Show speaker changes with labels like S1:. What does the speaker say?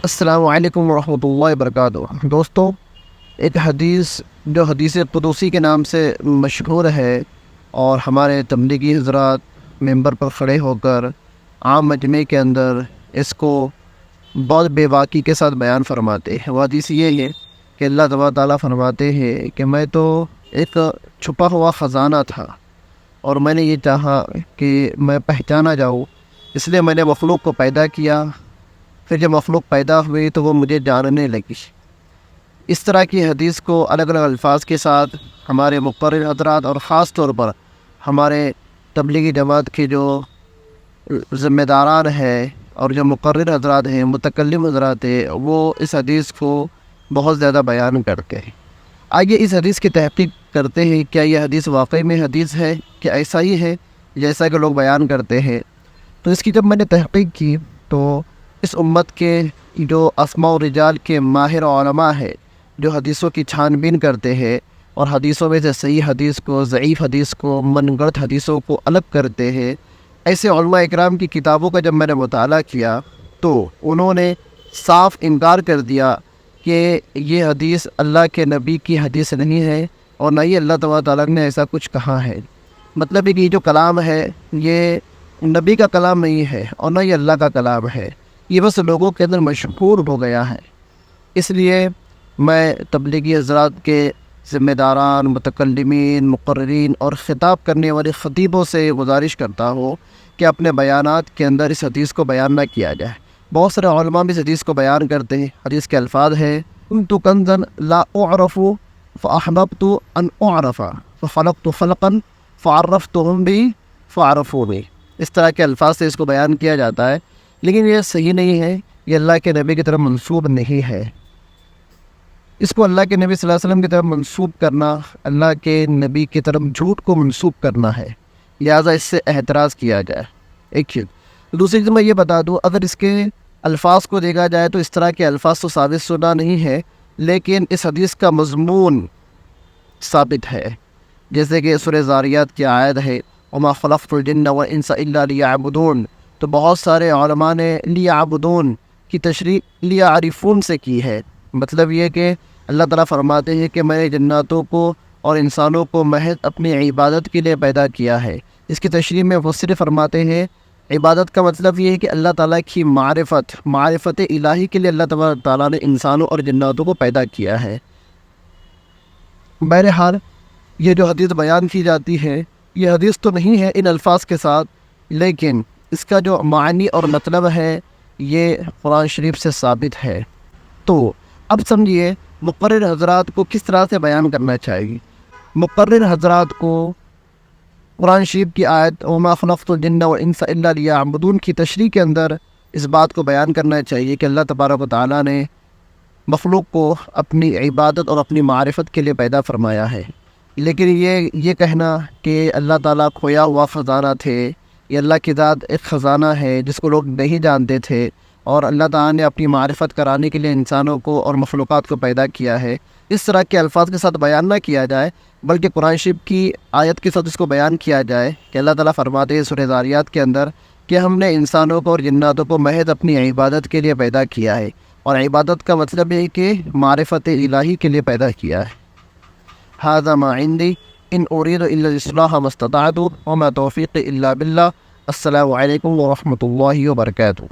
S1: السلام علیکم ورحمۃ اللہ وبرکاتہ۔ دوستو، ایک حدیث جو حدیث قدسی کے نام سے مشہور ہے اور ہمارے تبلیغی حضرات ممبر پر کھڑے ہو کر عام مجمع کے اندر اس کو بہت بے باکی کے ساتھ بیان فرماتے ہیں۔ وہ حدیث یہ ہے کہ اللہ تبارک تعالیٰ فرماتے ہیں کہ میں تو ایک چھپا ہوا خزانہ تھا اور میں نے یہ چاہا کہ میں پہچانا جاؤں، اس لیے میں نے مخلوق کو پیدا کیا۔ پھر جب مخلوق پیدا ہوئی تو وہ مجھے جاننے لگی۔ اس طرح کی حدیث کو الگ الگ الفاظ کے ساتھ ہمارے مقرر حضرات اور خاص طور پر ہمارے تبلیغی جماعت کے جو ذمہ داران ہیں اور جو مقرر حضرات ہیں، متکلم حضرات ہیں، وہ اس حدیث کو بہت زیادہ بیان کرتے ہیں۔ آئیے اس حدیث کی تحقیق کرتے ہیں، کیا یہ حدیث واقعی میں حدیث ہے کہ ایسا ہی ہے جیسا کہ لوگ بیان کرتے ہیں۔ تو اس کی جب میں نے تحقیق کی تو اس امت کے جو اسماء و رجال کے ماہر علماء ہے، جو حدیثوں کی چھان بین کرتے ہیں اور حدیثوں میں سے صحیح حدیث کو، ضعیف حدیث کو، من گڑت حدیثوں کو الگ کرتے ہیں، ایسے علماء اکرام کی کتابوں کا جب میں نے مطالعہ کیا تو انہوں نے صاف انکار کر دیا کہ یہ حدیث اللہ کے نبی کی حدیث نہیں ہے اور نہ ہی اللہ تبارک تعالیٰ نے ایسا کچھ کہا ہے۔ مطلب ہے کہ یہ جو کلام ہے یہ نبی کا کلام نہیں ہے اور نہ ہی اللہ کا کلام ہے، یہ بس لوگوں کے اندر مشہور ہو گیا ہے۔ اس لیے میں تبلیغی حضرات کے ذمہ داران، متکلمین، مقررین اور خطاب کرنے والے خطیبوں سے گزارش کرتا ہوں کہ اپنے بیانات کے اندر اس حدیث کو بیان نہ کیا جائے۔ بہت سارے علماء بھی اس حدیث کو بیان کرتے ہیں۔ حدیث کے الفاظ ہے: کنت کنزا لا اعرف فاحببت ان اعرف فخلقت خلقا فعرفتهم بی فعرفونی۔ اس طرح کے الفاظ سے اس کو بیان کیا جاتا ہے، لیکن یہ صحیح نہیں ہے، یہ اللہ کے نبی کی طرف منسوب نہیں ہے۔ اس کو اللہ کے نبی صلی اللہ علیہ وسلم کی طرف منسوب کرنا، اللہ کے نبی کی طرف جھوٹ کو منسوب کرنا ہے، لہٰذا اس سے احتراز کیا جائے۔ ایک چیز۔ دوسری چیز میں یہ بتا دوں، اگر اس کے الفاظ کو دیکھا جائے تو اس طرح کے الفاظ تو ثابت شدہ نہیں ہے، لیکن اس حدیث کا مضمون ثابت ہے۔ جیسے کہ سورہ ذاریات کی آیت ہے: وما خلقت الجن والانس الا لیعبدون، تو بہت سارے علماء نے لیعبدون کی تشریح لیعرفون سے کی ہے۔ مطلب یہ کہ اللہ تعالیٰ فرماتے ہیں کہ میں نے جناتوں کو اور انسانوں کو محض اپنی عبادت کے لیے پیدا کیا ہے۔ اس کی تشریح میں وہ صرف فرماتے ہیں عبادت کا مطلب یہ ہے کہ اللہ تعالیٰ کی معرفت الہی کے لیے اللہ تبارک تعالیٰ نے انسانوں اور جناتوں کو پیدا کیا ہے۔ بہرحال یہ جو حدیث بیان کی جاتی ہے یہ حدیث تو نہیں ہے ان الفاظ کے ساتھ، لیکن اس کا جو معنی اور مطلب ہے یہ قرآن شریف سے ثابت ہے۔ تو اب سمجھیے مقرر حضرات کو کس طرح سے بیان کرنا چاہیے۔ مقرر حضرات کو قرآن شریف کی آیت وما خلقت الجن والانس الا لیعبدون کی تشریح کے اندر اس بات کو بیان کرنا چاہیے کہ اللہ تبارک و تعالیٰ نے مخلوق کو اپنی عبادت اور اپنی معرفت کے لیے پیدا فرمایا ہے۔ لیکن یہ کہنا کہ اللہ تعالیٰ کھویا ہوا خزانہ تھے، یہ اللہ کی ذات ایک خزانہ ہے جس کو لوگ نہیں جانتے تھے اور اللہ تعالیٰ نے اپنی معرفت کرانے کے لیے انسانوں کو اور مخلوقات کو پیدا کیا ہے، اس طرح کے الفاظ کے ساتھ بیان نہ کیا جائے، بلکہ قرآن شریف کی آیت کے ساتھ اس کو بیان کیا جائے کہ اللہ تعالیٰ فرماتے ہیں سورہ ذاریات کے اندر کہ ہم نے انسانوں کو اور جناتوں کو محض اپنی عبادت کے لیے پیدا کیا ہے، اور عبادت کا مطلب ہے کہ معرفت الہی کے لیے پیدا کیا ہے۔ ھذا ما عندی ان اريد الا الاصلاح ما استطعت وما توفیقی الا باللہ۔ السلام علیکم ورحمۃ اللہ وبرکاتہ۔